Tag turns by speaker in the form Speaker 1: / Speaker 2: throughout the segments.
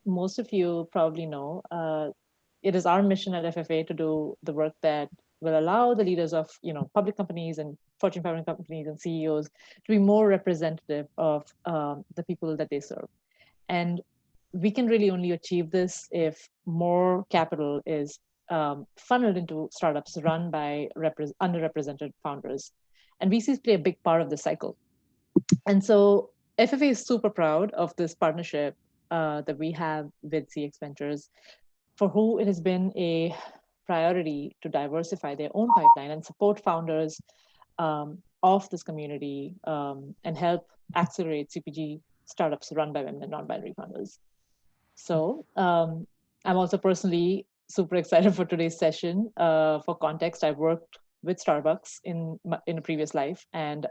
Speaker 1: most of you probably know, it is our mission at FFA to do the work that will allow the leaders of public companies and Fortune 500 companies and CEOs to be more representative of the people that they serve. And we can really only achieve this if more capital is funneled into startups run by underrepresented founders. And VCs play a big part of the cycle. And so FFA is super proud of this partnership that we have with CX Ventures, for who it has been a priority to diversify their own pipeline and support founders of this community and help accelerate CPG startups run by women and non-binary founders. So I'm also personally super excited for today's session. For context, I've worked with Starbucks in a previous life and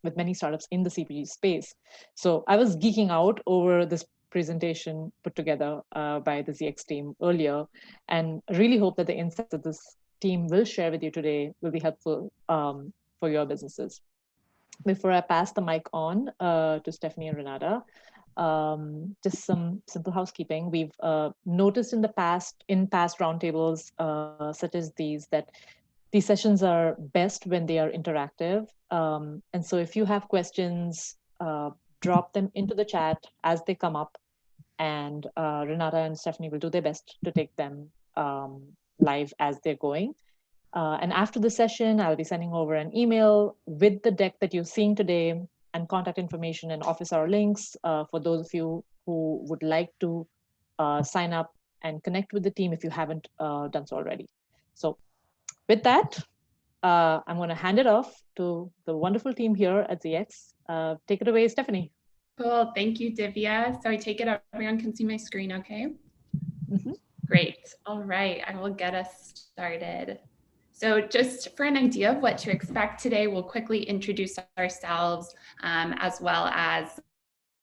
Speaker 1: with many startups in the CPG space. So I was geeking out over this presentation put together by the ZX team earlier, and really hope that the insights that this team will share with you today will be helpful for your businesses. Before I pass the mic on to Stephanie and Renata, just some simple housekeeping. We've noticed in past roundtables such as these that these sessions are best when they are interactive. And so if you have questions, drop them into the chat as they come up, and Renata and Stephanie will do their best to take them live as they're going. And after the session, I'll be sending over an email with the deck that you're seeing today and contact information and office hour links for those of you who would like to sign up and connect with the team if you haven't done so already. So with that, I'm going to hand it off to the wonderful team here at ZX. Take it away, Stephanie.
Speaker 2: Cool. Thank you, Divya. So I take it everyone can see my screen, okay?
Speaker 1: Mm-hmm.
Speaker 2: Great. All right. I will get us started. So just for an idea of what to expect today, we'll quickly introduce ourselves as well as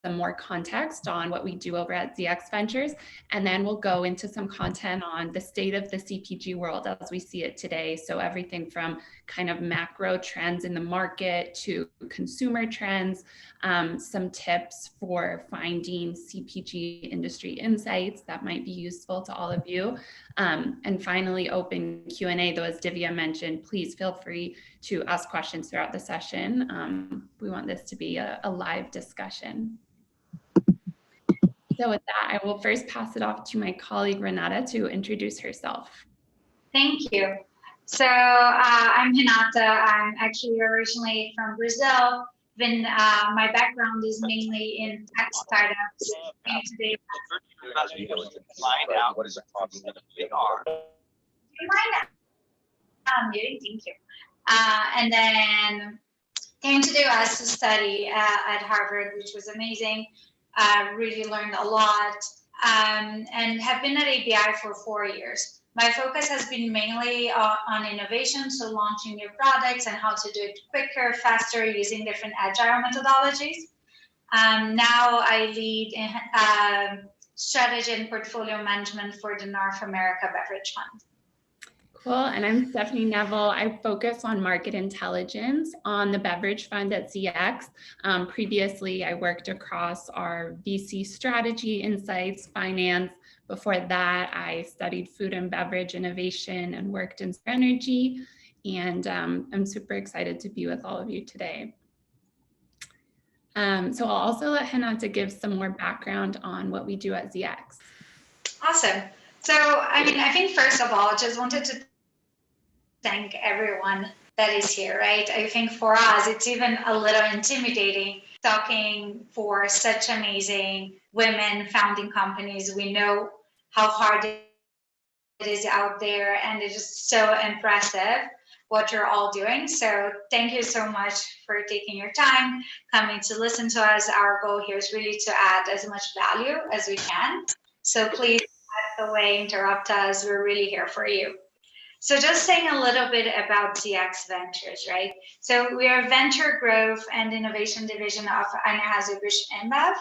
Speaker 2: some more context on what we do over at ZX Ventures. And then we'll go into some content on the state of the CPG world as we see it today. So everything from kind of macro trends in the market to consumer trends, some tips for finding CPG industry insights that might be useful to all of you. And finally, open Q&A, though, as Divya mentioned, please feel free to ask questions throughout the session. We want this to be a live discussion. So with that, I will first pass it off to my colleague Renata to introduce herself.
Speaker 3: Thank you. So I'm Renata. I'm actually originally from Brazil. My background is mainly in tech startups. And today, find out what is a talking they are. Do you mind muting? Thank you. And then came to the US to study at Harvard, which was amazing. Really learned a lot, and have been at ABI for 4 years. My focus has been mainly on innovation, so launching new products and how to do it quicker, faster, using different agile methodologies. Now I lead in strategy and portfolio management for the North America Beverage Fund.
Speaker 2: Cool. And I'm Stephanie Neville. I focus on market intelligence on the beverage fund at ZX. Previously, I worked across our VC strategy, insights, finance. Before that, I studied food and beverage innovation and worked in energy. And I'm super excited to be with all of you today. So I'll also let Renata give some more background on what we do at ZX.
Speaker 3: Awesome. So, I think first of all, just wanted to thank everyone that is here, right? I think for us, it's even a little intimidating talking for such amazing women founding companies. We know how hard it is out there, and it's just so impressive what you're all doing. So thank you so much for taking your time, coming to listen to us. Our goal here is really to add as much value as we can. So please, by the way, interrupt us. We're really here for you. So just saying a little bit about ZX Ventures, right? So we are a venture growth and innovation division of Anheuser-Busch InBev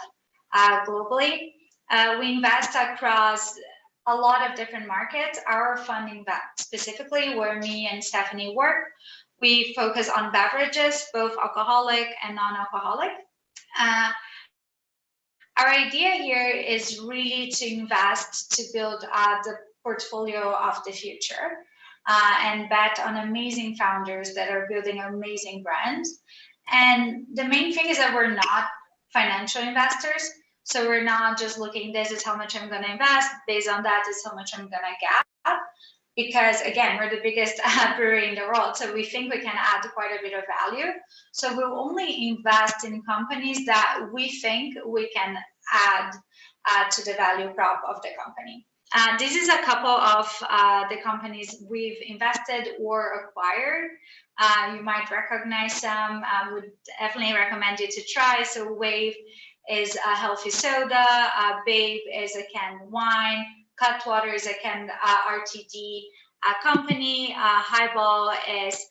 Speaker 3: globally. We invest across a lot of different markets. Our funding specifically where me and Stephanie work, we focus on beverages, both alcoholic and non-alcoholic. our idea here is really to invest to build the portfolio of the future and bet on amazing founders that are building amazing brands. And the main thing is that we're not financial investors. So we're not just looking, this is how much I'm going to invest, based on that is how much I'm going to get. Because again, we're the biggest brewery in the world, so we think we can add quite a bit of value. So we'll only invest in companies that we think we can add to the value prop of the company. This is a couple of the companies we've invested or acquired. You might recognize them. I would definitely recommend you to try. So Wave is a healthy soda, Babe is a canned wine, Cutwater is a canned RTD company, Highball is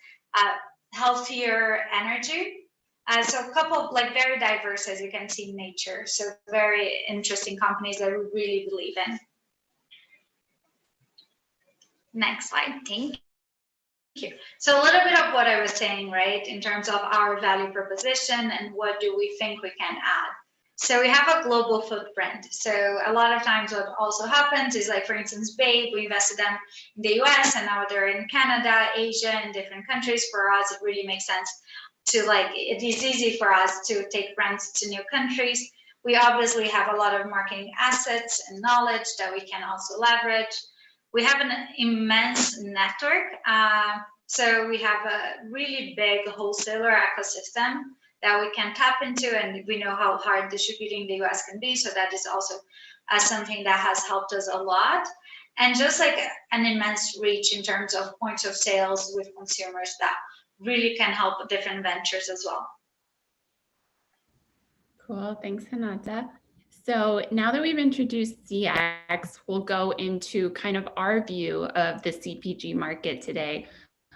Speaker 3: healthier energy. So a couple like very diverse, as you can see in nature. So very interesting companies that we really believe in. Next slide, thank you. So a little bit of what I was saying, right, in terms of our value proposition and what do we think we can add. So we have a global footprint. So a lot of times what also happens is like, for instance, Babe, we invested them in the US and now they're in Canada, Asia, and different countries. For us, it really makes sense to like, it is easy for us to take brands to new countries. We obviously have a lot of marketing assets and knowledge that we can also leverage. We have an immense network. So we have a really big wholesaler ecosystem that we can tap into, and we know how hard distributing the US can be. So that is also something that has helped us a lot. And just like an immense reach in terms of points of sales with consumers that really can help with different ventures as well.
Speaker 2: Cool, thanks Hinata. So now that we've introduced CX, we'll go into kind of our view of the CPG market today.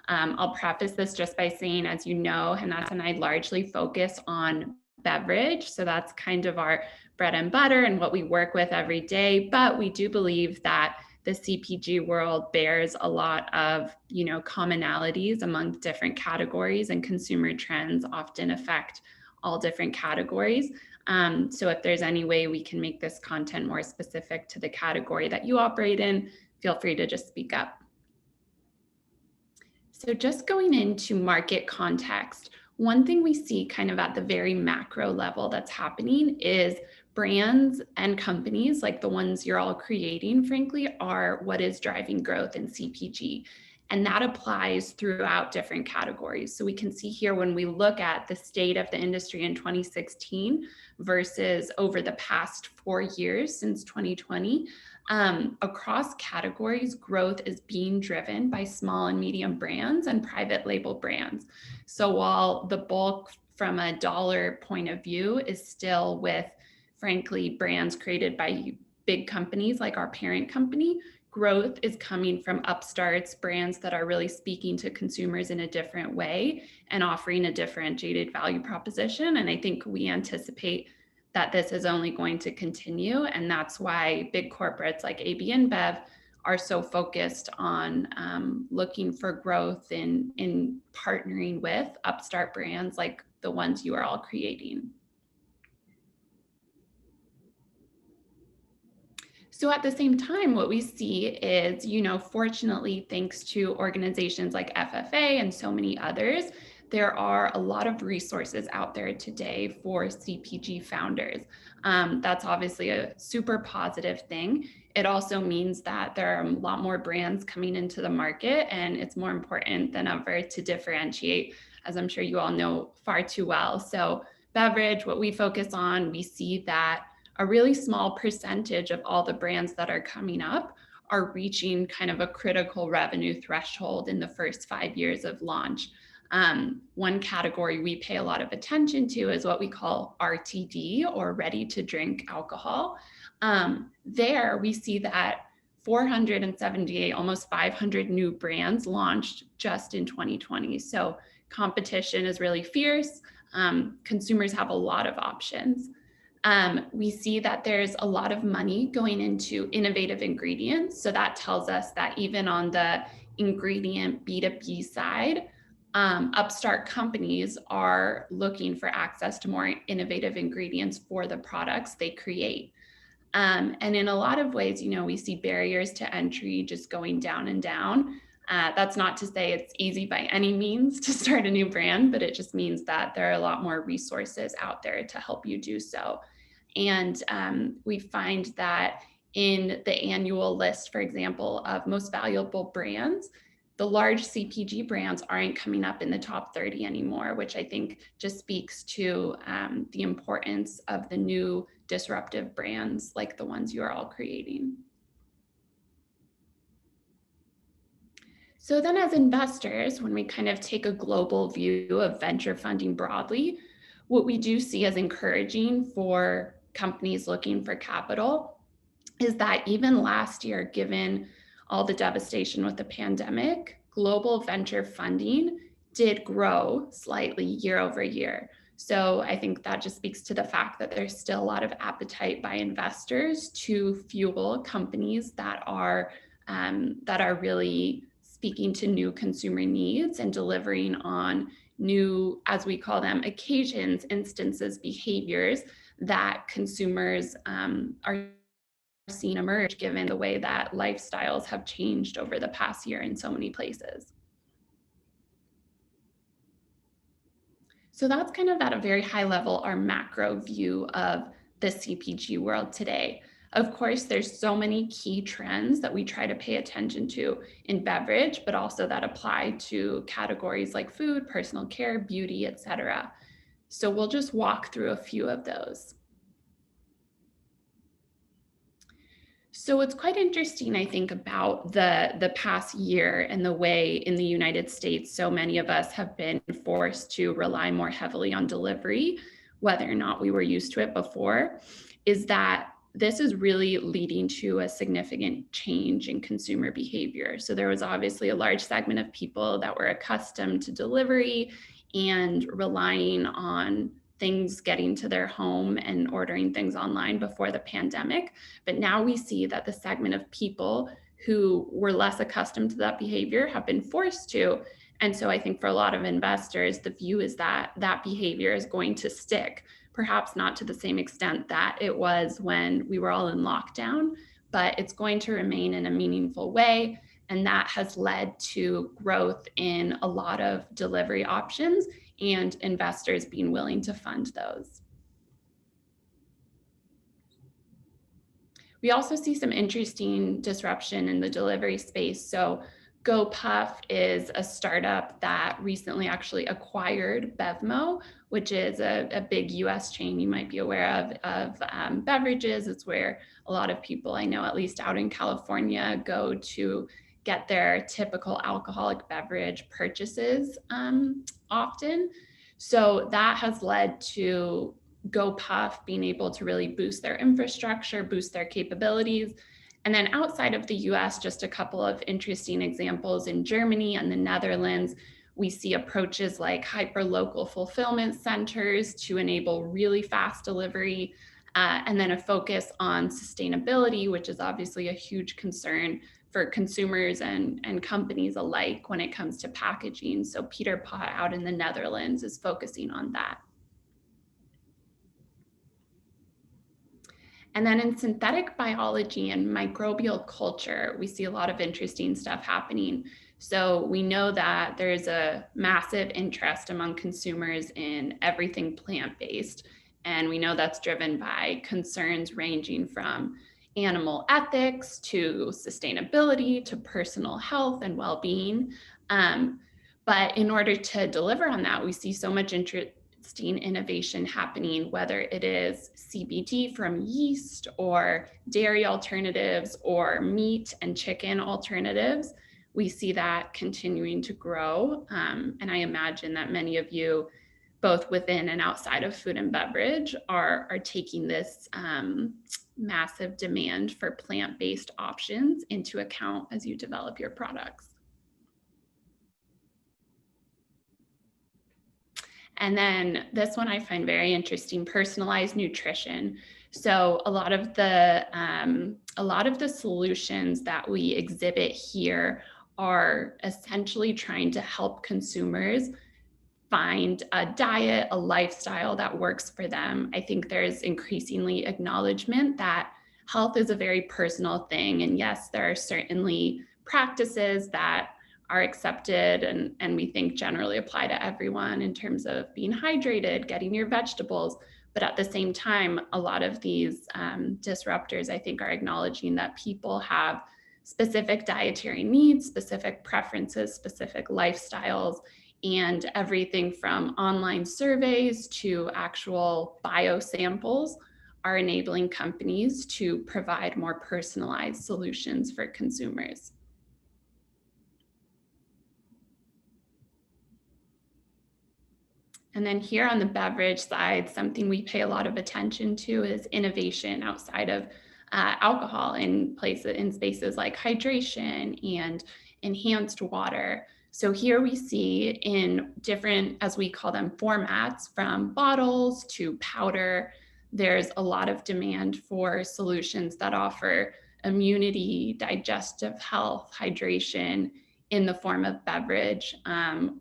Speaker 2: I'll preface this just by saying, as you know, Hinata and I largely focus on beverage. So that's kind of our bread and butter and what we work with every day. But we do believe that the CPG world bears a lot of, commonalities among different categories, and consumer trends often affect all different categories. So if there's any way we can make this content more specific to the category that you operate in, feel free to just speak up. So just going into market context, one thing we see kind of at the very macro level that's happening is brands and companies like the ones you're all creating, frankly, are what is driving growth in CPG. And that applies throughout different categories. So we can see here when we look at the state of the industry in 2016 versus over the past 4 years since 2020, across categories, growth is being driven by small and medium brands and private label brands. So while the bulk from a dollar point of view is still with, frankly, brands created by big companies like our parent company, growth is coming from upstarts, brands that are really speaking to consumers in a different way and offering a differentiated value proposition. And I think we anticipate that this is only going to continue. And that's why big corporates like AB InBev are so focused on looking for growth in partnering with upstart brands like the ones you are all creating. So at the same time, what we see is, fortunately, thanks to organizations like FFA and so many others, there are a lot of resources out there today for CPG founders. That's obviously a super positive thing. It also means that there are a lot more brands coming into the market, and it's more important than ever to differentiate, as I'm sure you all know far too well. So beverage, what we focus on, we see that a really small percentage of all the brands that are coming up are reaching kind of a critical revenue threshold in the first 5 years of launch. One category we pay a lot of attention to is what we call RTD, or ready to drink alcohol. There we see that 478, almost 500 new brands launched just in 2020. So competition is really fierce. Consumers have a lot of options. We see that there's a lot of money going into innovative ingredients. So that tells us that even on the ingredient B2B side, upstart companies are looking for access to more innovative ingredients for the products they create. And in a lot of ways, we see barriers to entry just going down and down. That's not to say it's easy by any means to start a new brand, but it just means that there are a lot more resources out there to help you do so. And we find that in the annual list, for example, of most valuable brands, the large CPG brands aren't coming up in the top 30 anymore, which I think just speaks to the importance of the new disruptive brands like the ones you are all creating. So then as investors, when we kind of take a global view of venture funding broadly, what we do see as encouraging for companies looking for capital is that even last year, given all the devastation with the pandemic, global venture funding did grow slightly year over year. So I think that just speaks to the fact that there's still a lot of appetite by investors to fuel companies that are really speaking to new consumer needs and delivering on new, as we call them, occasions, instances, behaviors that consumers are seen emerge given the way that lifestyles have changed over the past year in so many places. So that's kind of at a very high level our macro view of the CPG world today. Of course, there's so many key trends that we try to pay attention to in beverage, but also that apply to categories like food, personal care, beauty, etc. So we'll just walk through a few of those. So what's quite interesting, I think, about the past year and the way in the United States, so many of us have been forced to rely more heavily on delivery, whether or not we were used to it before, is that this is really leading to a significant change in consumer behavior. So there was obviously a large segment of people that were accustomed to delivery and relying on things getting to their home and ordering things online before the pandemic. But now we see that the segment of people who were less accustomed to that behavior have been forced to. And so I think for a lot of investors, the view is that that behavior is going to stick, perhaps not to the same extent that it was when we were all in lockdown, but it's going to remain in a meaningful way. And that has led to growth in a lot of delivery options and investors being willing to fund those. We also see some interesting disruption in the delivery space. So GoPuff is a startup that recently actually acquired Bevmo, which is a big US chain you might be aware of beverages. It's where a lot of people I know, at least out in California, go to get their typical alcoholic beverage purchases often. So that has led to GoPuff being able to really boost their infrastructure, boost their capabilities. And then outside of the US, just a couple of interesting examples in Germany and the Netherlands, we see approaches like hyper-local fulfillment centers to enable really fast delivery, and then a focus on sustainability, which is obviously a huge concern for consumers and companies alike when it comes to packaging. So Peter Pot out in the Netherlands is focusing on that. And then in synthetic biology and microbial culture, we see a lot of interesting stuff happening. So we know that there's a massive interest among consumers in everything plant-based. And we know that's driven by concerns ranging from animal ethics to sustainability to personal health and well-being. But in order to deliver on that, we see so much interesting innovation happening, whether it is CBD from yeast or dairy alternatives or meat and chicken alternatives. We see that continuing to grow. And I imagine that many of you, both within and outside of food and beverage, are taking this massive demand for plant-based options into account as you develop your products. And then this one I find very interesting, personalized nutrition. So a lot of the solutions that we exhibit here are essentially trying to help consumers find a diet, a lifestyle that works for them. I think there's increasingly acknowledgement that health is a very personal thing. And yes, there are certainly practices that are accepted and we think generally apply to everyone in terms of being hydrated, getting your vegetables. But at the same time, a lot of these disruptors, I think, are acknowledging that people have specific dietary needs, specific preferences, specific lifestyles, and everything from online surveys to actual biosamples are enabling companies to provide more personalized solutions for consumers. And then here on the beverage side, something we pay a lot of attention to is innovation outside of alcohol in spaces like hydration and enhanced water. So here we see in different, as we call them, formats, from bottles to powder, there's a lot of demand for solutions that offer immunity, digestive health, hydration, in the form of beverage.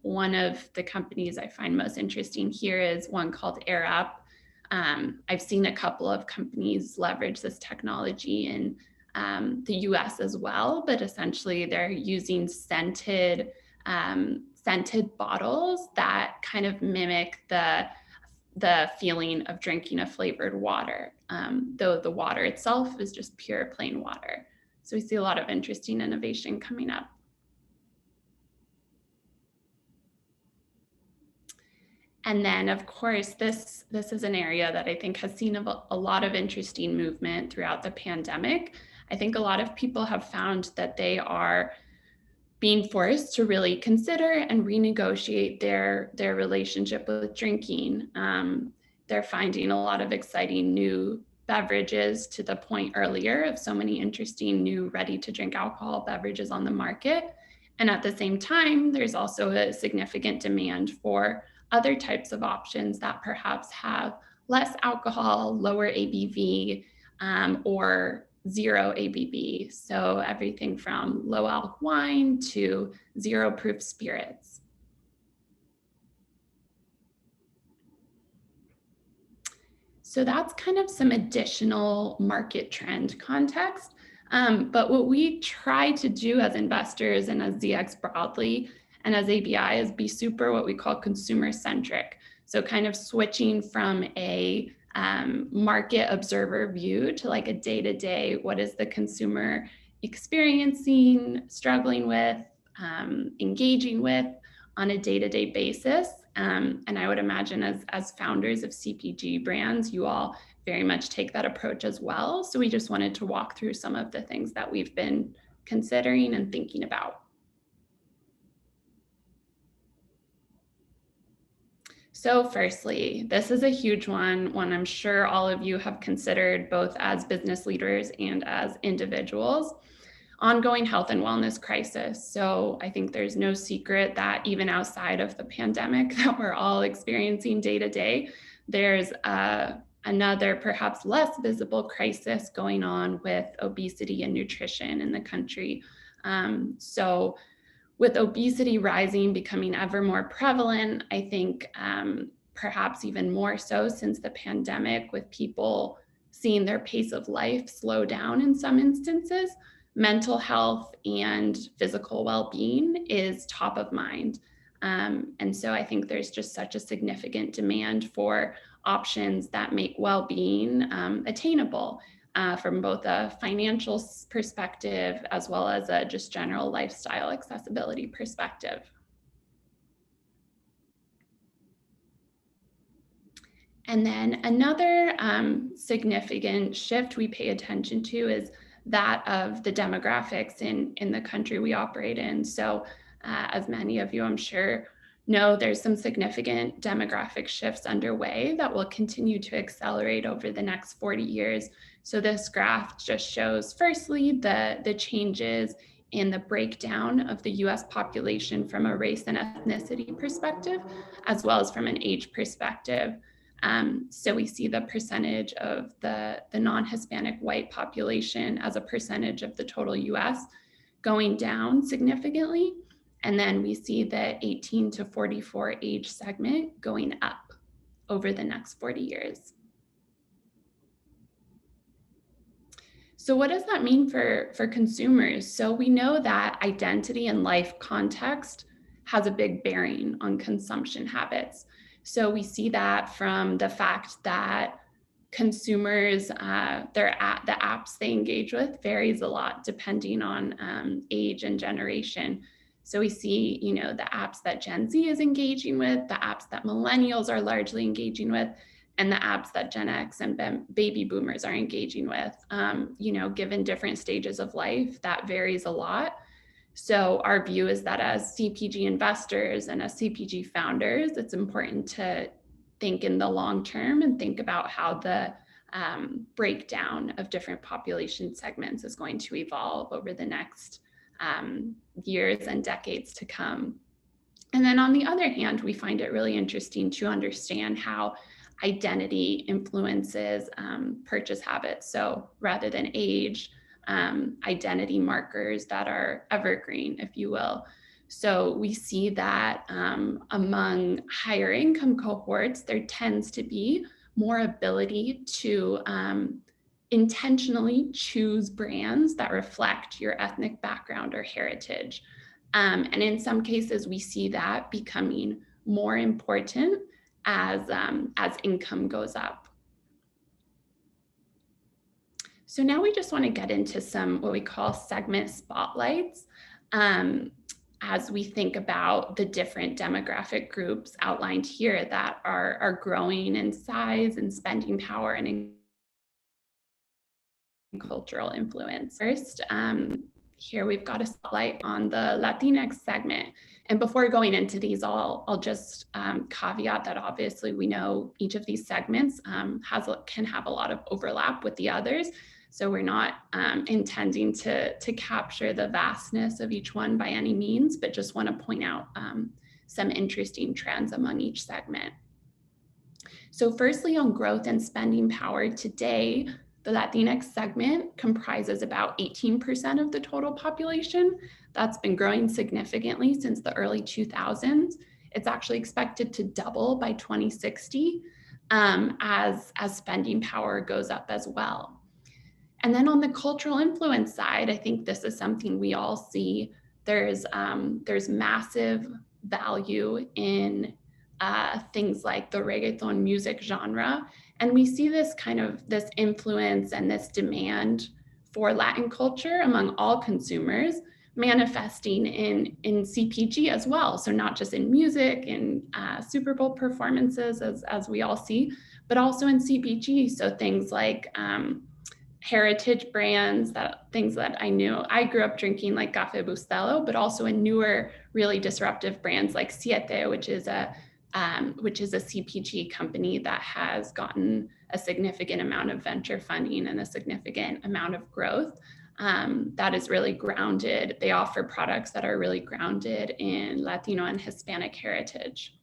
Speaker 2: One of the companies I find most interesting here is one called Air Up. I've seen a couple of companies leverage this technology in the US as well, but essentially they're using scented bottles that kind of mimic the feeling of drinking a flavored water, though the water itself is just pure plain water. So we see a lot of interesting innovation coming up. And then, of course, this is an area that I think has seen a lot of interesting movement throughout the pandemic. I think a lot of people have found that they are being forced to really consider and renegotiate their relationship with drinking. They're finding a lot of exciting new beverages, to the point earlier of so many interesting new ready-to-drink alcohol beverages on the market. And at the same time, there's also a significant demand for other types of options that perhaps have less alcohol, lower ABV, or zero ABV. So everything from low alc wine to zero proof spirits. So that's kind of some additional market trend context. But what we try to do as investors and as ZX broadly and as ABI is be super what we call consumer centric. So kind of switching from a market observer view to like a day-to-day, what is the consumer experiencing, struggling with, engaging with on a day-to-day basis. And I would imagine as founders of CPG brands, you all very much take that approach as well. So we just wanted to walk through some of the things that we've been considering and thinking about. So firstly, this is a huge one I'm sure all of you have considered both as business leaders and as individuals. Ongoing health and wellness crisis. So I think there's no secret that even outside of the pandemic that we're all experiencing day to day, there's another perhaps less visible crisis going on with obesity and nutrition in the country. So with obesity rising, becoming ever more prevalent, I think perhaps even more so since the pandemic, with people seeing their pace of life slow down in some instances, mental health and physical well-being is top of mind. And so I think there's just such a significant demand for options that make well-being attainable from both a financial perspective as well as a just general lifestyle accessibility perspective. And then another significant shift we pay attention to is that of the demographics in the country we operate in. So as many of you, I'm sure, know, there's some significant demographic shifts underway that will continue to accelerate over the next 40 years. So this graph just shows, firstly, the changes in the breakdown of the US population from a race and ethnicity perspective, as well as from an age perspective. So we see the percentage of the non-Hispanic white population as a percentage of the total US going down significantly. And then we see the 18 to 44 age segment going up over the next 40 years. So what does that mean for consumers? So we know that identity and life context has a big bearing on consumption habits. So we see that from the fact that consumers, the apps they engage with varies a lot depending on age and generation. So we see, the apps that Gen Z is engaging with, the apps that millennials are largely engaging with, and the apps that Gen X and baby boomers are engaging with. Given different stages of life, that varies a lot. So our view is that as CPG investors and as CPG founders, it's important to think in the long term and think about how the breakdown of different population segments is going to evolve over the next years and decades to come. And then on the other hand, we find it really interesting to understand how identity influences purchase habits. So rather than age, identity markers that are evergreen, if you will. So we see that among higher income cohorts, there tends to be more ability to intentionally choose brands that reflect your ethnic background or heritage. And in some cases, we see that becoming more important as income goes up. So now we just want to get into some what we call segment spotlights as we think about the different demographic groups outlined here that are growing in size and spending power and in cultural influence. First, here we've got a spotlight on the Latinx segment. And before going into these, I'll just caveat that obviously we know each of these segments can have a lot of overlap with the others. So we're not intending to capture the vastness of each one by any means, but just want to point out some interesting trends among each segment. So firstly, on growth and spending power today, the Latinx segment comprises about 18% of the total population. That's been growing significantly since the early 2000s. It's actually expected to double by 2060 as spending power goes up as well. And then on the cultural influence side, I think this is something we all see. There's massive value in things like the reggaeton music genre. And we see this this influence and this demand for Latin culture among all consumers manifesting in CPG as well. So not just in music and Super Bowl performances as we all see, but also in CPG. So things like heritage brands, things that I knew. I grew up drinking like Café Bustelo, but also in newer, really disruptive brands like Siete, which is a CPG company that has gotten a significant amount of venture funding and a significant amount of growth that is really grounded. They offer products that are really grounded in Latino and Hispanic heritage.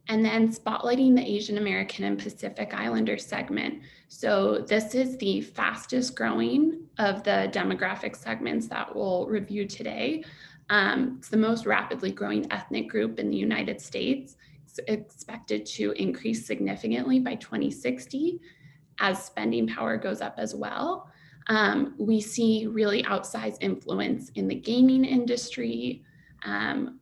Speaker 2: And then spotlighting the Asian American and Pacific Islander segment. So this is the fastest growing of the demographic segments that we'll review today. It's the most rapidly growing ethnic group in the United States. It's expected to increase significantly by 2060 as spending power goes up as well. We see really outsized influence in the gaming industry.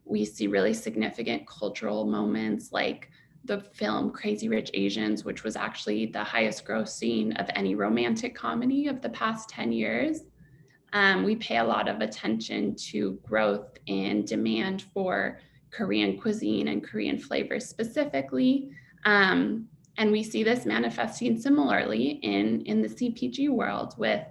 Speaker 2: We see really significant cultural moments like the film Crazy Rich Asians, which was actually the highest grossing of any romantic comedy of the past 10 years. We pay a lot of attention to growth in demand for Korean cuisine and Korean flavors specifically. And we see this manifesting similarly in the CPG world with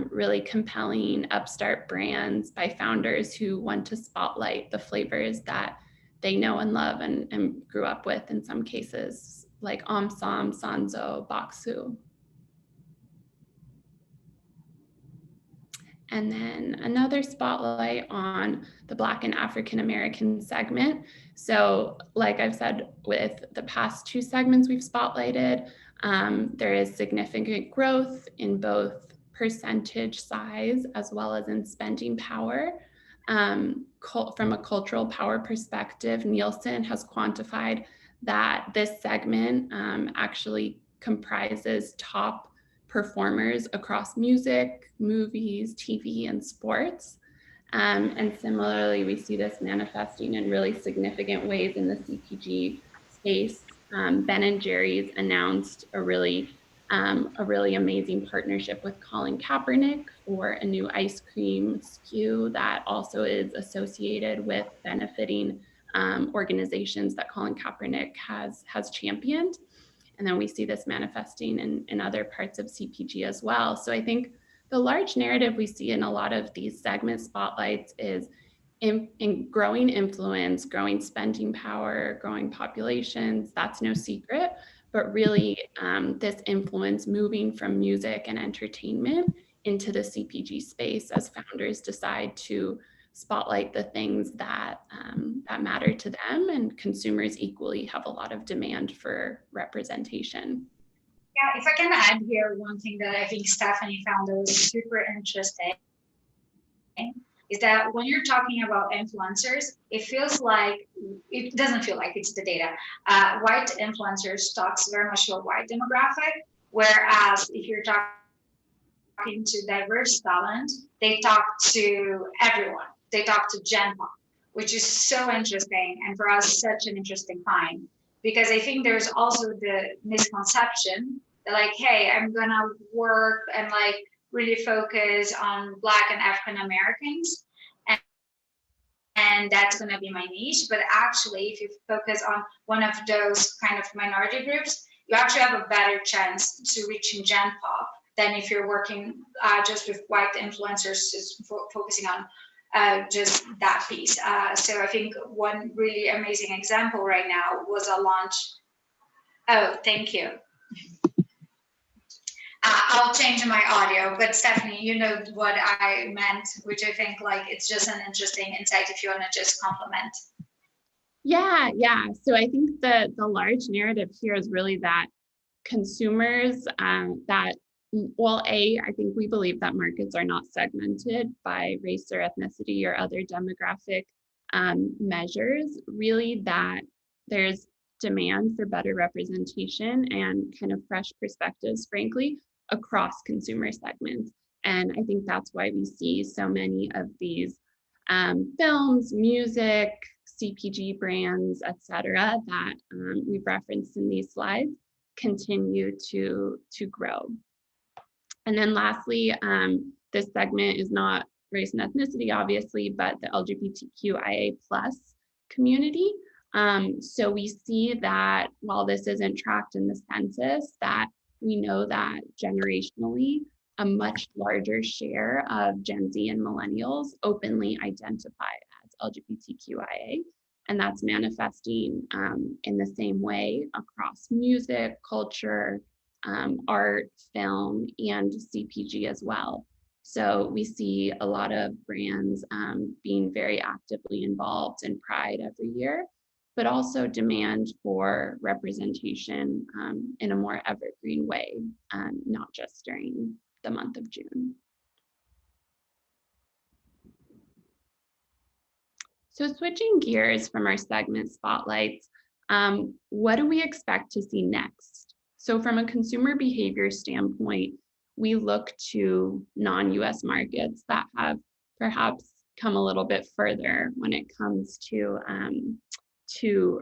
Speaker 2: really compelling upstart brands by founders who want to spotlight the flavors that they know and love and grew up with in some cases, like Omsom, Sanzo, Baksu. And then another spotlight on the Black and African American segment. So like I've said, with the past two segments we've spotlighted, There is significant growth in both percentage size as well as in spending power. From a cultural power perspective, Nielsen has quantified that this segment actually comprises top performers across music, movies, TV, and sports. And similarly, we see this manifesting in really significant ways in the CPG space. Ben & Jerry's announced a really amazing partnership with Colin Kaepernick for a new ice cream SKU that also is associated with benefiting organizations that Colin Kaepernick has championed. And then we see this manifesting in other parts of CPG as well. So I think the large narrative we see in a lot of these segment spotlights is in growing influence, growing spending power, growing populations. That's no secret, but really this influence moving from music and entertainment into the CPG space as founders decide to spotlight the things that matter to them, and consumers equally have a lot of demand for representation.
Speaker 3: Yeah, if I can add here one thing that I think Stephanie found that was super interesting is that when you're talking about influencers, it doesn't feel like it's the data. White influencers talks very much to a white demographic, whereas if you're talking to diverse talent, they talk to everyone. They talk to Gen Pop, which is so interesting, and for us, such an interesting find. Because I think there's also the misconception that like, hey, I'm gonna work and like really focus on Black and African Americans, and that's gonna be my niche. But actually, if you focus on one of those kind of minority groups, you actually have a better chance to reaching Gen Pop than if you're working just with white influencers, just focusing on just that piece. So I think one really amazing example right now was a launch. Oh, thank you. I'll change my audio, but Stephanie, you know what I meant, which I think like it's just an interesting insight if you want to just compliment.
Speaker 2: Yeah. So I think the large narrative here is really that consumers I think we believe that markets are not segmented by race or ethnicity or other demographic measures, really that there's demand for better representation and kind of fresh perspectives, frankly, across consumer segments. And I think that's why we see so many of these films, music, CPG brands, et cetera, that we've referenced in these slides continue to grow. And then lastly, this segment is not race and ethnicity, obviously, but the LGBTQIA+ community. So we see that while this isn't tracked in the census, that we know that generationally, a much larger share of Gen Z and millennials openly identify as LGBTQIA. And that's manifesting in the same way across music, culture, art, film, and CPG as well. So we see a lot of brands being very actively involved in Pride every year, but also demand for representation in a more evergreen way, not just during the month of June. So switching gears from our segment spotlights, what do we expect to see next? So from a consumer behavior standpoint, we look to non-US markets that have perhaps come a little bit further when it comes to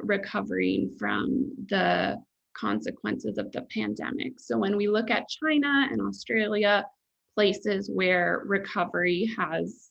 Speaker 2: recovering from the consequences of the pandemic. So when we look at China and Australia, places where recovery has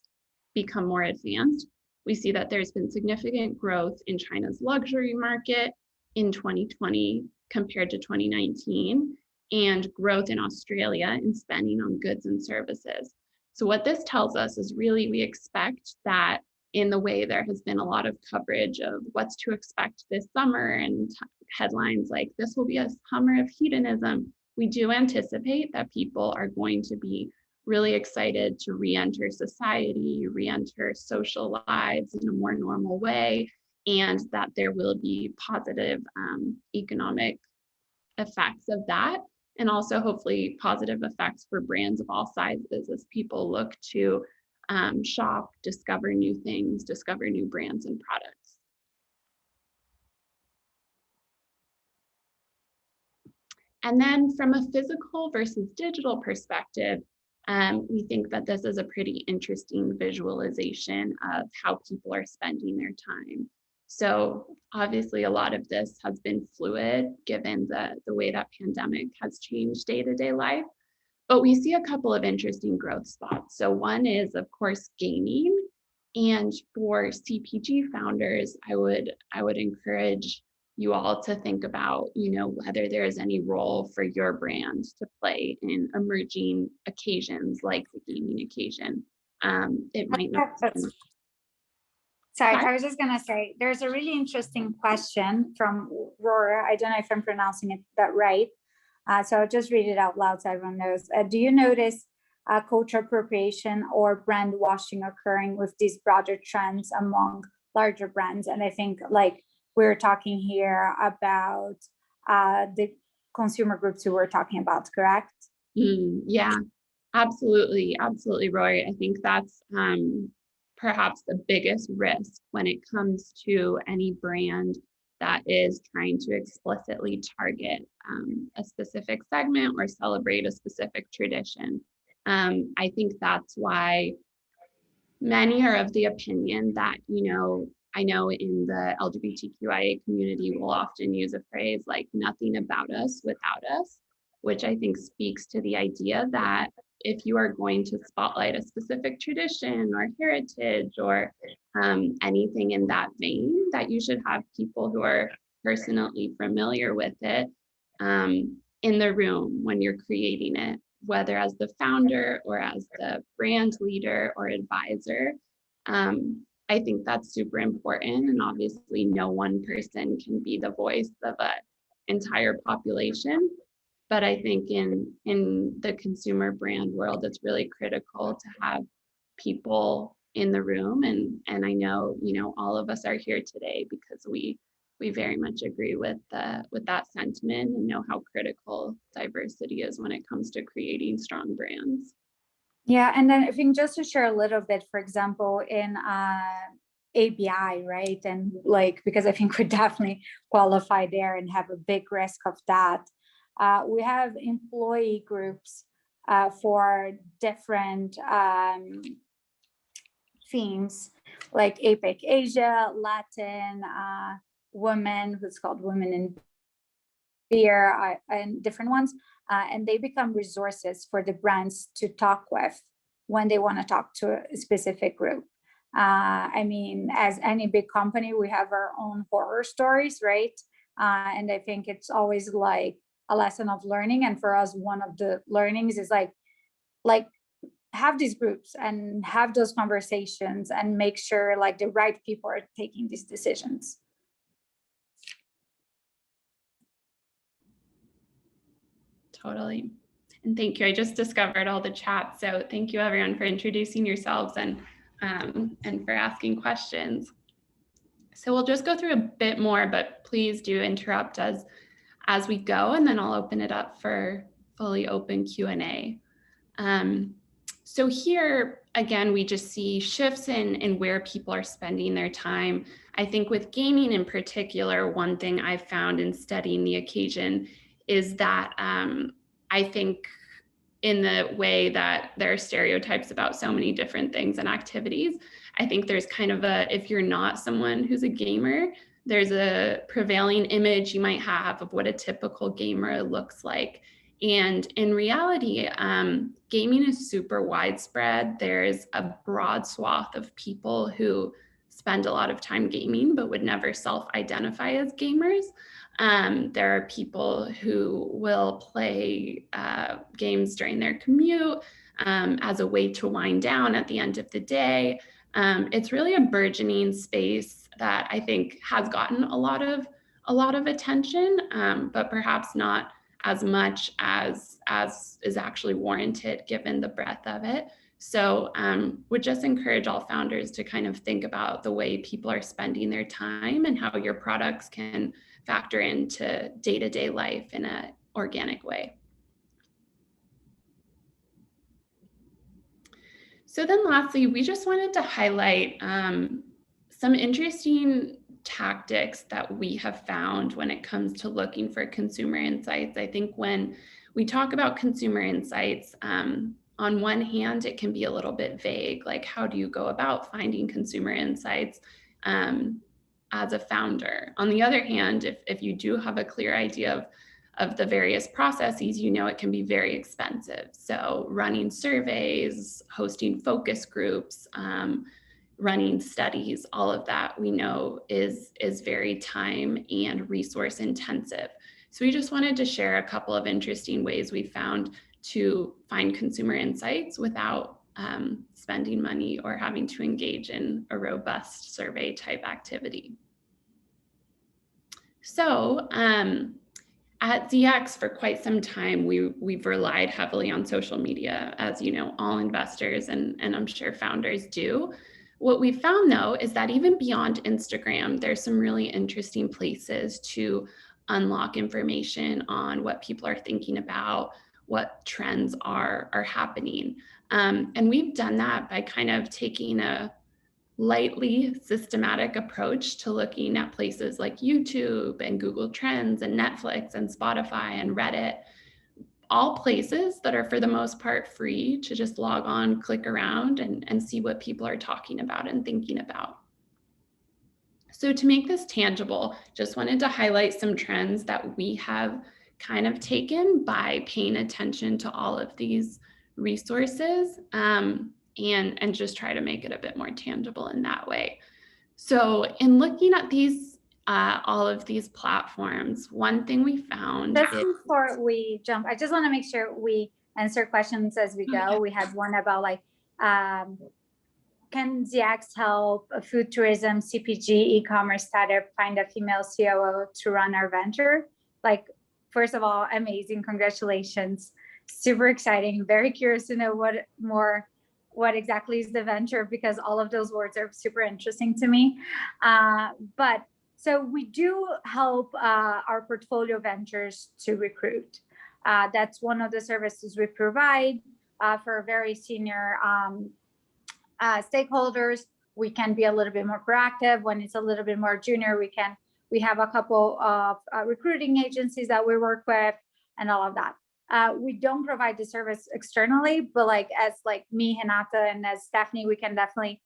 Speaker 2: become more advanced, we see that there's been significant growth in China's luxury market in 2020 compared to 2019, and growth in Australia in spending on goods and services. So what this tells us is really we expect that in the way there has been a lot of coverage of what's to expect this summer and headlines like this will be a summer of hedonism, we do anticipate that people are going to be really excited to re-enter society, re-enter social lives in a more normal way, and that there will be positive economic effects of that, and also hopefully positive effects for brands of all sizes as people look to shop, discover new things, discover new brands and products. And then from a physical versus digital perspective, we think that this is a pretty interesting visualization of how people are spending their time. So obviously a lot of this has been fluid given the way that pandemic has changed day-to-day life, but we see a couple of interesting growth spots. So one is, of course, gaming. And for CPG founders, I would encourage you all to think about, whether there is any role for your brand to play in emerging occasions like the gaming occasion. It might not.
Speaker 3: Sorry, I was just going to say, there's a really interesting question from Roar. I don't know if I'm pronouncing it that right. So I'll just read it out loud so everyone knows. Do you notice cultural appropriation or brand washing occurring with these broader trends among larger brands? And I think like we're talking here about the consumer groups who we're talking about, correct?
Speaker 2: Yeah, absolutely. Absolutely, Roy. I think that's perhaps the biggest risk when it comes to any brand that is trying to explicitly target a specific segment or celebrate a specific tradition. I think that's why many are of the opinion that, I know in the LGBTQIA community will often use a phrase like nothing about us without us, which I think speaks to the idea that if you are going to spotlight a specific tradition or heritage or anything in that vein, that you should have people who are personally familiar with it in the room when you're creating it, whether as the founder or as the brand leader or advisor. I think that's super important. And obviously no one person can be the voice of an entire population. But I think in the consumer brand world, it's really critical to have people in the room. And I know, all of us are here today because we very much agree with that sentiment and know how critical diversity is when it comes to creating strong brands.
Speaker 3: Yeah, and then I think just to share a little bit, for example, in ABI, right? And like, because I think we definitely qualify there and have a big risk of that. We have employee groups for different themes, like APAC Asia, Latin, women, who's called Women in Beer, and different ones. And they become resources for the brands to talk with when they want to talk to a specific group. I mean, as any big company, we have our own horror stories, right? And I think it's always like a lesson of learning. And for us, one of the learnings is like have these groups and have those conversations and make sure like the right people are taking these decisions.
Speaker 2: Totally. And thank you. I just discovered all the chats. So thank you everyone for introducing yourselves and for asking questions. So we'll just go through a bit more, but please do interrupt us as we go, and then I'll open it up for fully open Q&A. So here, again, we just see shifts in where people are spending their time. I think with gaming in particular, one thing I've found in studying the occasion is that I think in the way that there are stereotypes about so many different things and activities, I think there's kind of if you're not someone who's a gamer, there's a prevailing image you might have of what a typical gamer looks like. And in reality, gaming is super widespread. There's a broad swath of people who spend a lot of time gaming, but would never self-identify as gamers. There are people who will play games during their commute as a way to wind down at the end of the day. It's really a burgeoning space that I think has gotten a lot of attention, but perhaps not as much as is actually warranted given the breadth of it. So would just encourage all founders to kind of think about the way people are spending their time and how your products can factor into day-to-day life in an organic way. So then lastly, we just wanted to highlight some interesting tactics that we have found when it comes to looking for consumer insights. I think when we talk about consumer insights, on one hand, it can be a little bit vague, like how do you go about finding consumer insights as a founder? On the other hand, if you do have a clear idea of the various processes, you know it can be very expensive. So running surveys, hosting focus groups, running studies, all of that we know is very time and resource intensive. So we just wanted to share a couple of interesting ways we found to find consumer insights without spending money or having to engage in a robust survey type activity. So at ZX for quite some time, we've relied heavily on social media, as you know, all investors and I'm sure founders do. What we found though is that even beyond Instagram, there's some really interesting places to unlock information on what people are thinking about, what trends are happening. And we've done that by kind of taking a lightly systematic approach to looking at places like YouTube and Google Trends and Netflix and Spotify and Reddit, all places that are for the most part free to just log on, click around and see what people are talking about and thinking about. So to make this tangible, just wanted to highlight some trends that we have kind of taken by paying attention to all of these resources. And just try to make it a bit more tangible in that way. So in looking at these, all of these platforms, one thing we found—
Speaker 4: Just before we jump, I just want to make sure we answer questions as we go. We had one about like, can ZX help a food tourism, CPG, e-commerce startup find a female COO to run our venture? Like, first of all, amazing, congratulations. Super exciting, very curious to know what exactly is the venture, because all of those words are super interesting to me. But so we do help our portfolio ventures to recruit. That's one of the services we provide for very senior stakeholders. We can be a little bit more proactive. When it's a little bit more junior, we have a couple of recruiting agencies that we work with and all of that. We don't provide the service externally, but like as like me, Renata, and as Stephanie, we can definitely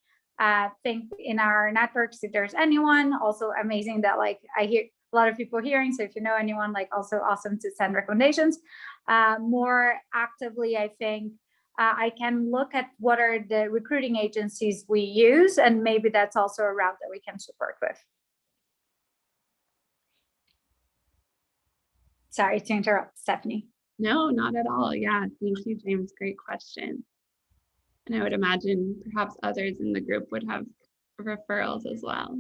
Speaker 4: think in our networks if there's anyone. Also amazing that like I hear a lot of people hearing. So if you know anyone, like also awesome to send recommendations. More actively, I think I can look at what are the recruiting agencies we use, and maybe that's also a route that we can support with. Sorry to interrupt, Stephanie.
Speaker 2: No, not at all. Yeah, thank you, James. Great question. And I would imagine perhaps others in the group would have referrals as well.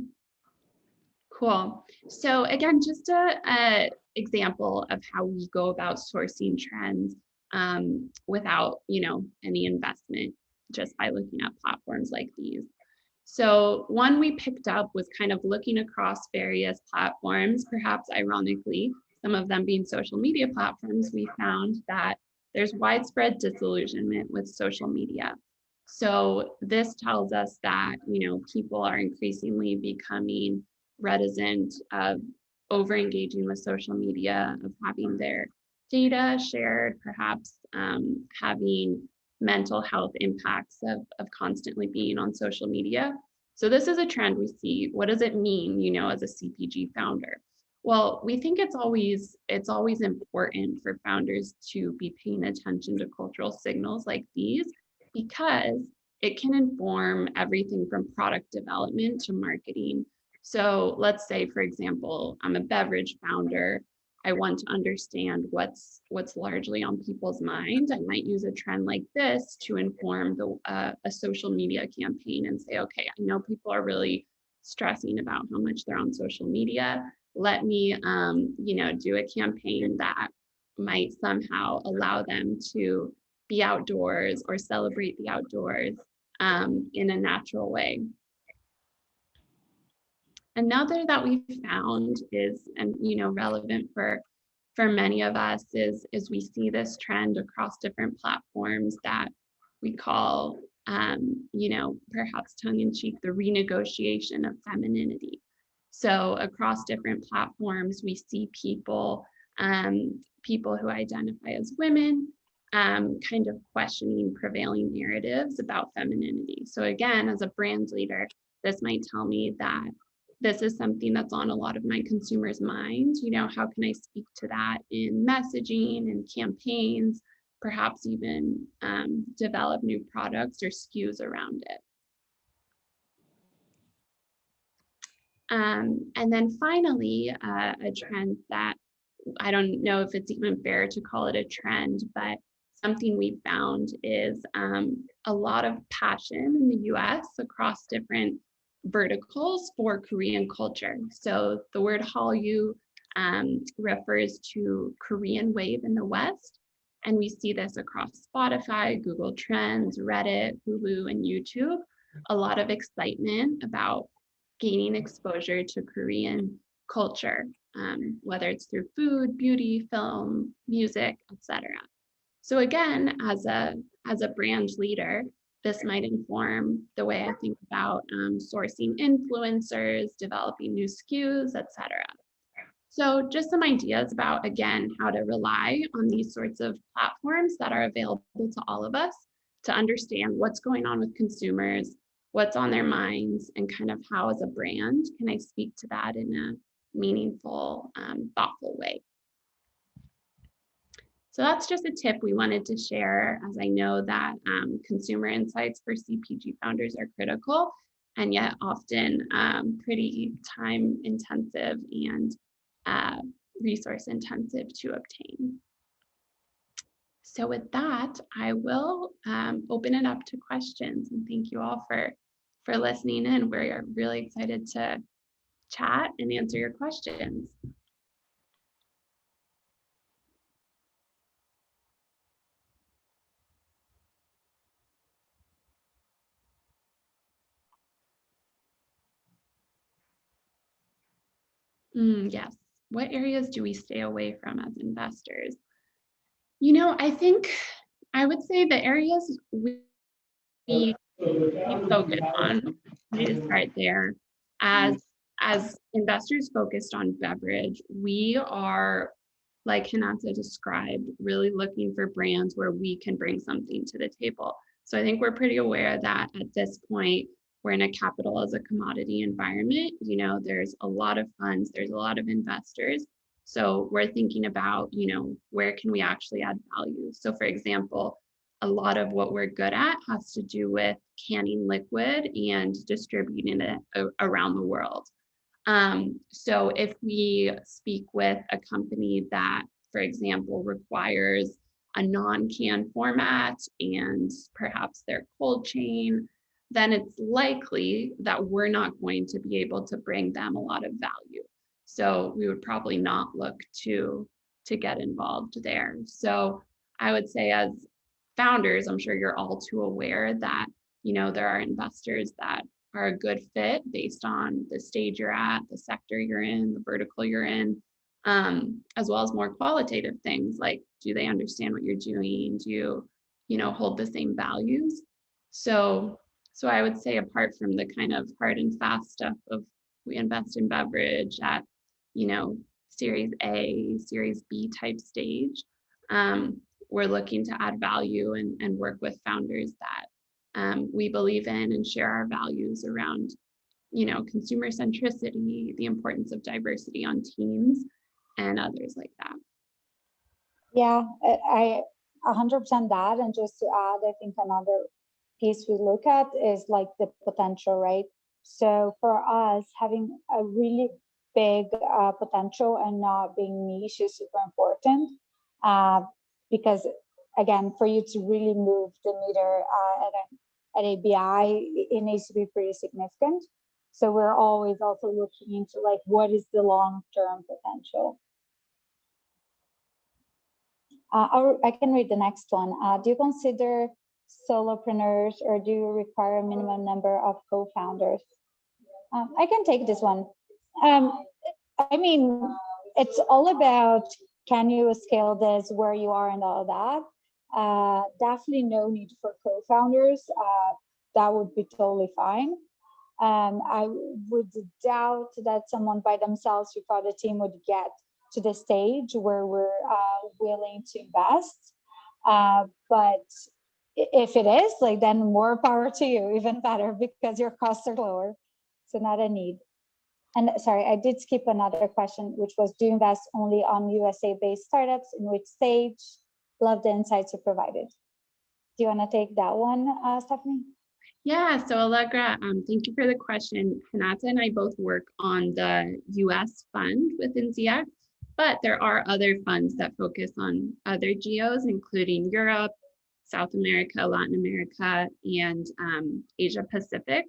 Speaker 2: Cool. So again, just a example of how we go about sourcing trends without, any investment, just by looking at platforms like these. So one we picked up was kind of looking across various platforms, perhaps ironically, some of them being social media platforms. We found that there's widespread disillusionment with social media. So this tells us that, people are increasingly becoming reticent of over-engaging with social media, of having their data shared, perhaps having mental health impacts of constantly being on social media. So this is a trend we see. What does it mean, as a CPG founder? Well, we think it's always important for founders to be paying attention to cultural signals like these, because it can inform everything from product development to marketing. So let's say, for example, I'm a beverage founder. I want to understand what's largely on people's mind. I might use a trend like this to inform a social media campaign and say, okay, I know people are really stressing about how much they're on social media. Let me, do a campaign that might somehow allow them to be outdoors or celebrate the outdoors in a natural way. Another that we found is, and relevant for many of us, is we see this trend across different platforms that we call, perhaps tongue-in-cheek, the renegotiation of femininity. So across different platforms, we see people who identify as women kind of questioning prevailing narratives about femininity. So again, as a brand leader, this might tell me that this is something that's on a lot of my consumers' minds. How can I speak to that in messaging and campaigns, perhaps even develop new products or SKUs around it. And then finally, a trend that I don't know if it's even fair to call it a trend, but something we found is a lot of passion in the US across different verticals for Korean culture. So the word Hallyu refers to Korean wave in the West. And we see this across Spotify, Google Trends, Reddit, Hulu, and YouTube. A lot of excitement about gaining exposure to Korean culture, whether it's through food, beauty, film, music, etc. So again, as a brand leader, this might inform the way I think about sourcing influencers, developing new SKUs, etc. So just some ideas about, again, how to rely on these sorts of platforms that are available to all of us to understand what's going on with consumers, what's on their minds, and kind of how, as a brand, can I speak to that in a meaningful, thoughtful way. So that's just a tip we wanted to share, as I know that consumer insights for CPG founders are critical and yet often pretty time intensive and resource intensive to obtain. So with that, I will open it up to questions, and thank you all for listening in. We're really excited to chat and answer your questions. Yes. What areas do we stay away from as investors? I think I would say the areas we focus on, we need to start there. As investors focused on beverage, we are, like Hinata described, really looking for brands where we can bring something to the table. So I think we're pretty aware that at this point, we're in a capital as a commodity environment. There's a lot of funds, there's a lot of investors. So we're thinking about, where can we actually add value? So for example, a lot of what we're good at has to do with canning liquid and distributing it around the world. So if we speak with a company that, for example, requires a non-can format and perhaps their cold chain, then it's likely that we're not going to be able to bring them a lot of value. So we would probably not look to get involved there. So I would say, as founders, I'm sure you're all too aware that, there are investors that are a good fit based on the stage you're at, the sector you're in, the vertical you're in, as well as more qualitative things like, do they understand what you're doing? Do you, hold the same values? So I would say, apart from the kind of hard and fast stuff of we invest in beverage at, Series A, Series B type stage, we're looking to add value and work with founders that we believe in and share our values around, consumer centricity, the importance of diversity on teams, and others like that.
Speaker 4: Yeah, I 100% that. And just to add, I think another piece we look at is like the potential, right? So for us, having a really big potential and not being niche is super important, because again, for you to really move the meter at ABI, it needs to be pretty significant. So we're always also looking into like, what is the long-term potential? Or I can read the next one. Do you consider solopreneurs, or do you require a minimum number of co-founders? I can take this one. I mean, it's all about, can you scale this where you are and all that. Definitely no need for co-founders. That would be totally fine. I would doubt that someone by themselves without a team would get to the stage where we're willing to invest. But if it is, like, then more power to you, even better, because your costs are lower. So not a need. And sorry, I did skip another question, which was, do you invest only on USA-based startups? In which stage? Love the insights you provided. Do you want to take that one, Stephanie?
Speaker 2: Yeah, so Allegra, thank you for the question. Hinata and I both work on the US fund within ZX, but there are other funds that focus on other geos, including Europe, South America, Latin America, and Asia Pacific.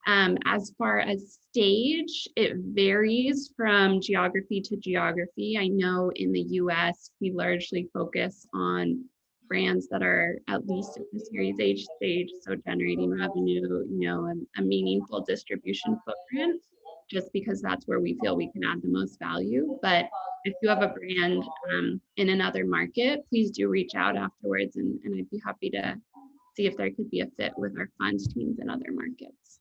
Speaker 2: As far as stage, it varies from geography to geography. I know in the US, we largely focus on brands that are at least at the Series H stage, so generating revenue, a meaningful distribution footprint, just because that's where we feel we can add the most value. But if you have a brand in another market, please do reach out afterwards, and I'd be happy to see if there could be a fit with our funds teams in other markets.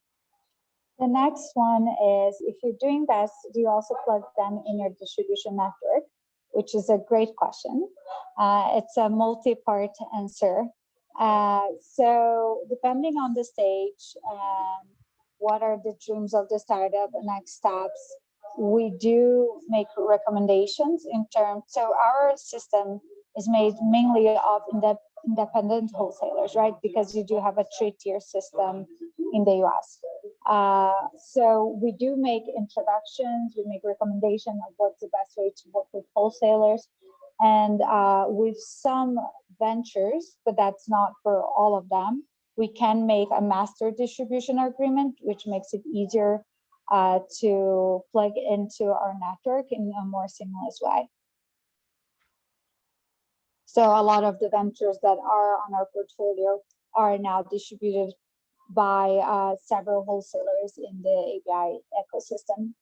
Speaker 4: The next one is, if you're doing this, do you also plug them in your distribution network? Which is a great question. It's a multi-part answer. So depending on the stage, what are the dreams of the startup, next steps, we do make recommendations in terms, so our system is made mainly of independent wholesalers, right? Because you do have a 3-tier system in the US. So we do make introductions, we make recommendations of what's the best way to work with wholesalers. And with some ventures, but that's not for all of them, we can make a master distribution agreement, which makes it easier to plug into our network in a more seamless way. So a lot of the ventures that are on our portfolio are now distributed by several wholesalers in the ABI ecosystem.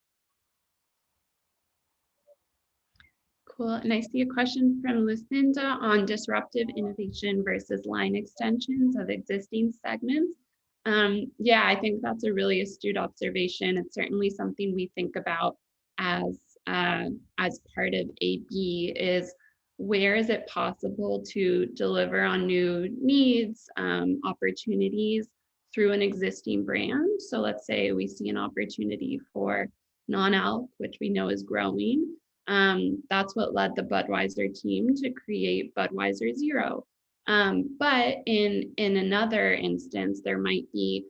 Speaker 2: Cool. And I see a question from Lucinda on disruptive innovation versus line extensions of existing segments. Yeah, I think that's a really astute observation. It's certainly something we think about as part of AB, is where is it possible to deliver on new needs, opportunities through an existing brand. So let's say we see an opportunity for non-alc, which we know is growing. That's what led the Budweiser team to create Budweiser Zero. But in another instance, there might be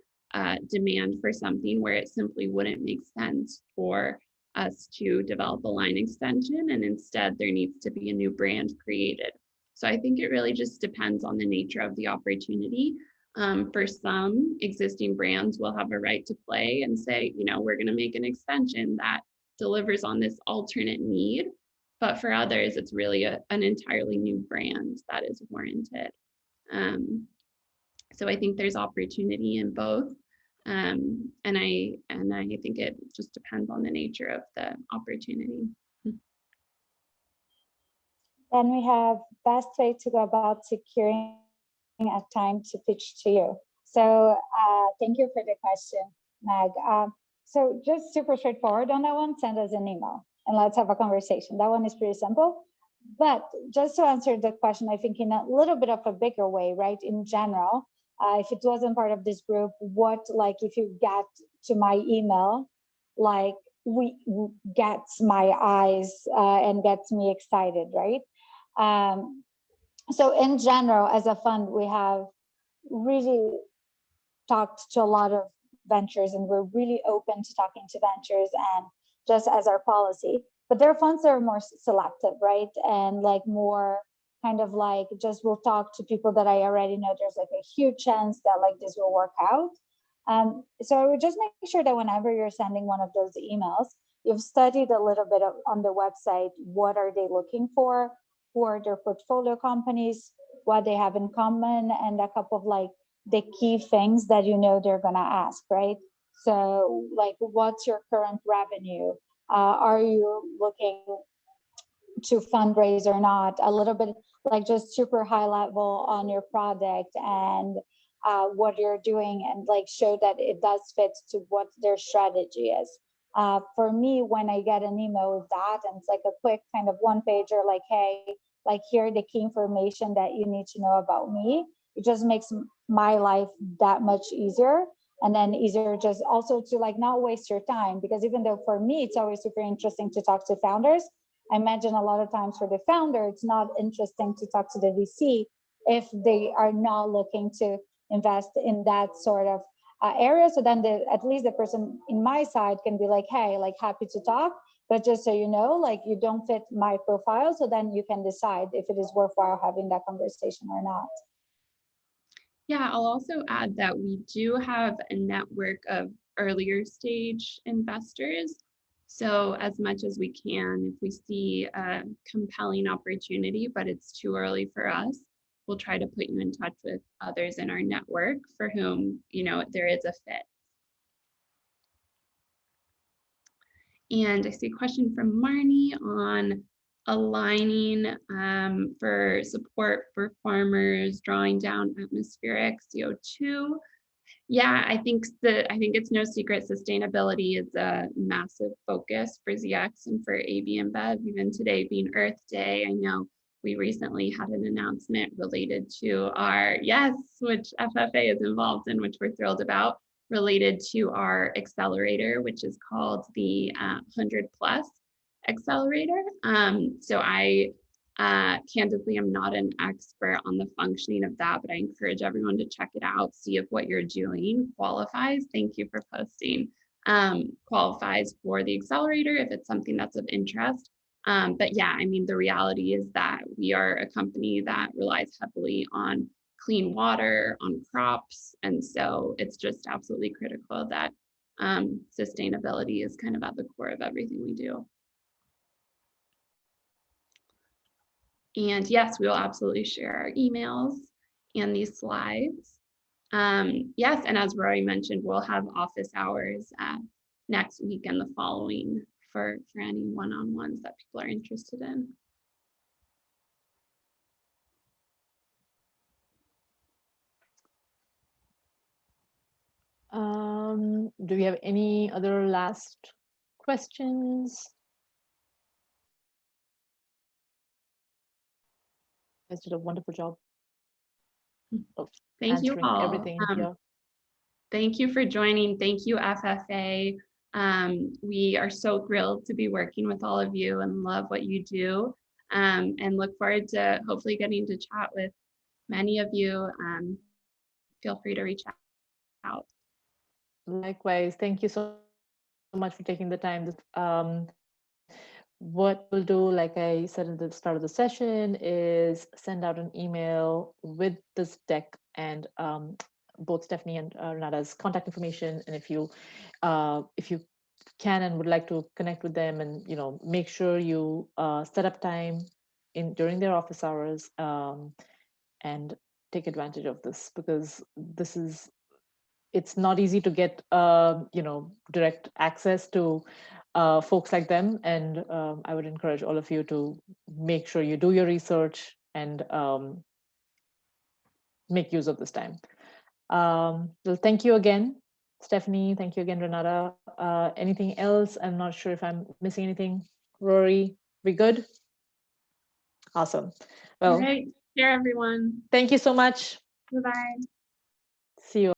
Speaker 2: demand for something where it simply wouldn't make sense for us to develop a line extension, and instead there needs to be a new brand created. So I think it really just depends on the nature of the opportunity. For some existing brands will have a right to play and say, we're going to make an extension that delivers on this alternate need. But for others, it's really an entirely new brand that is warranted. So I think there's opportunity in both. And I think it just depends on the nature of the opportunity.
Speaker 4: Then we have best way to go about securing a time to pitch to you. So thank you for the question, Meg. So just super straightforward on that one, send us an email and let's have a conversation. That one is pretty simple. But just to answer the question, I think in a little bit of a bigger way, right? In general, if it wasn't part of this group, if you get to my email, gets my eyes and gets me excited, right? So in general, as a fund, we have really talked to a lot of ventures, and we're really open to talking to ventures, and just as our policy. But there are funds that are more selective, right? And more kind of just will talk to people that I already know there's a huge chance that this will work out. So I would just make sure that whenever you're sending one of those emails, you've studied a little bit on the website, what are they looking for? who are their portfolio companies, what they have in common, and a couple of like the key things that you know they're gonna ask, right? So like, what's your current revenue? Are you looking to fundraise or not? A little bit like just super high level on your product and what you're doing, and like show that it does fit to what their strategy is. For me, when I get an email with that, and it's like a quick kind of one pager, like, hey, like here are the key information that you need to know about me, it just makes my life that much easier. And then easier just also to like not waste your time, because even though for me it's always super interesting to talk to founders, I imagine a lot of times for the founder it's not interesting to talk to the VC if they are not looking to invest in that sort of area. So then at least the person in my side can be like, hey, like happy to talk, but just so you know, like you don't fit my profile, so then you can decide if it is worthwhile having that conversation or not.
Speaker 2: Yeah, I'll also add that we do have a network of earlier stage investors. So as much as we can, if we see a compelling opportunity, but it's too early for us, we'll try to put you in touch with others in our network for whom, you know, there is a fit. And I see a question from Marnie on aligning for support for farmers, drawing down atmospheric CO2. Yeah, I think it's no secret sustainability is a massive focus for ZX and for AB InBev. Even today being Earth Day, I know we recently had an announcement related to our, yes, which FFA is involved in, which we're thrilled about, related to our accelerator, which is called the 100 Plus accelerator. So I candidly, I'm not an expert on the functioning of that, but I encourage everyone to check it out, see if what you're doing qualifies. Thank you for posting. Qualifies for the accelerator if it's something that's of interest. But yeah, I mean, the reality is that we are a company that relies heavily on clean water, on crops. And so it's just absolutely critical that sustainability is kind of at the core of everything we do. And yes, we will absolutely share our emails and these slides. Yes, and as Rory mentioned, we'll have office hours next week and the following for any one-on-ones that people are interested in.
Speaker 1: Do we have any other last questions? You guys did a wonderful job of
Speaker 2: Thank you all.
Speaker 1: everything here.
Speaker 2: Thank you for joining. Thank you, FFA. We are so thrilled to be working with all of you and love what you do, and look forward to hopefully getting to chat with many of you. Feel free to reach out.
Speaker 1: Likewise, thank you so much for taking the time. What we'll do, like I said at the start of the session, is send out an email with this deck and both Stephanie and Renata's contact information. And if you can and would like to connect with them, and make sure you set up time during their office hours and take advantage of this, because it's not easy to get direct access to folks like them. And I would encourage all of you to make sure you do your research and make use of this time. Well, thank you again, Stephanie. Thank you again, Renata. Anything else? I'm not sure if I'm missing anything. Rory, we good? Awesome. Well,
Speaker 2: all right. Take care, everyone.
Speaker 1: Thank you so much.
Speaker 2: Bye-bye.
Speaker 1: See you.